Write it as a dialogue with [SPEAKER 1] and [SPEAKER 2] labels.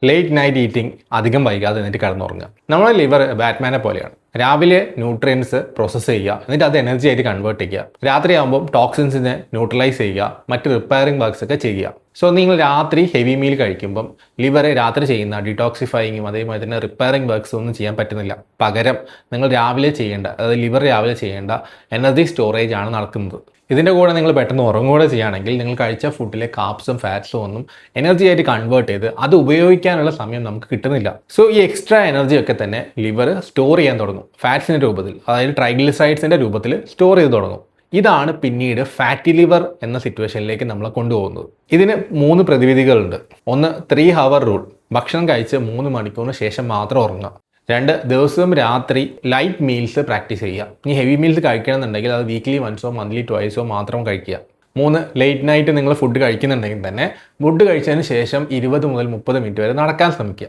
[SPEAKER 1] Late night eating, അധികം വൈകാതെ എന്നിട്ട് കിടന്നുറങ്ങുക. നമ്മുടെ ലിവർ ബാറ്റ്മാനെ പോലെയാണ്. രാവിലെ ന്യൂട്രിയൻസ് പ്രോസസ്സ് ചെയ്യുക, എന്നിട്ട് അത് എനർജി ആയിട്ട് കൺവേർട്ട് ചെയ്യുക. രാത്രിയാകുമ്പോൾ ടോക്സിൻസിനെ ന്യൂട്രലൈസ് ചെയ്യുക, മറ്റ് റിപ്പയറിംഗ് വർക്ക്സ് ഒക്കെ ചെയ്യുക. സോ നിങ്ങൾ രാത്രി ഹെവി മീൽ കഴിക്കുമ്പം ലിവർ രാത്രി ചെയ്യുന്ന ഡിറ്റോക്സിഫൈയിങ്ങും അതേപോലെ തന്നെ റിപ്പയറിംഗ് വർക്ക്സ് ഒന്നും ചെയ്യാൻ പറ്റുന്നില്ല. പകരം നിങ്ങൾ രാവിലെ ചെയ്യേണ്ട, അതായത് ലിവർ രാവിലെ ചെയ്യേണ്ട എനർജി സ്റ്റോറേജ് ആണ് നടക്കുന്നത്. ഇതിൻ്റെ കൂടെ നിങ്ങൾ പെട്ടെന്ന് ഉറങ്ങുകൂടെ ചെയ്യുകയാണെങ്കിൽ നിങ്ങൾ കഴിച്ച ഫുഡിലെ കാർബ്സും ഫാറ്റ്സും ഒന്നും എനർജി ആയിട്ട് കൺവേർട്ട് ചെയ്ത് അത് ഉപയോഗിക്കാനുള്ള സമയം നമുക്ക് കിട്ടുന്നില്ല. സോ ഈ എക്സ്ട്രാ എനർജി ഒക്കെ തന്നെ ലിവർ സ്റ്റോർ ചെയ്യാൻ തുടങ്ങും ഫാറ്റ്സിൻ്റെ രൂപത്തിൽ, അതായത് ട്രൈഗ്ലിസറൈഡ്സിൻ്റെ രൂപത്തിൽ സ്റ്റോർ ചെയ്ത് തുടങ്ങും. ഇതാണ് പിന്നീട് ഫാറ്റി ലിവർ എന്ന സിറ്റുവേഷനിലേക്ക് നമ്മളെ കൊണ്ടുപോകുന്നത്. ഇതിന് 3 പ്രതിവിധികളുണ്ട്. ഒന്ന് 3 hour റൂൾ, ഭക്ഷണം കഴിച്ച് 3 മണിക്കൂറിന് ശേഷം മാത്രം ഉറങ്ങുക. 2 ദിവസവും രാത്രി ലൈറ്റ് മീൽസ് പ്രാക്ടീസ് ചെയ്യുക. ഇനി ഹെവി മീൽസ് കഴിക്കണമെന്നുണ്ടെങ്കിൽ അത് വീക്ക്ലി വൺസോ മന്ത്ലി ട്വൈസോ മാത്രം കഴിക്കുക. 3 ലേറ്റ് നൈറ്റ് നിങ്ങൾ ഫുഡ് കഴിക്കുന്നുണ്ടെങ്കിൽ തന്നെ ഫുഡ് കഴിച്ചതിന് ശേഷം 20 മുതൽ 30 മിനിറ്റ് വരെ നടക്കാൻ ശ്രമിക്കുക.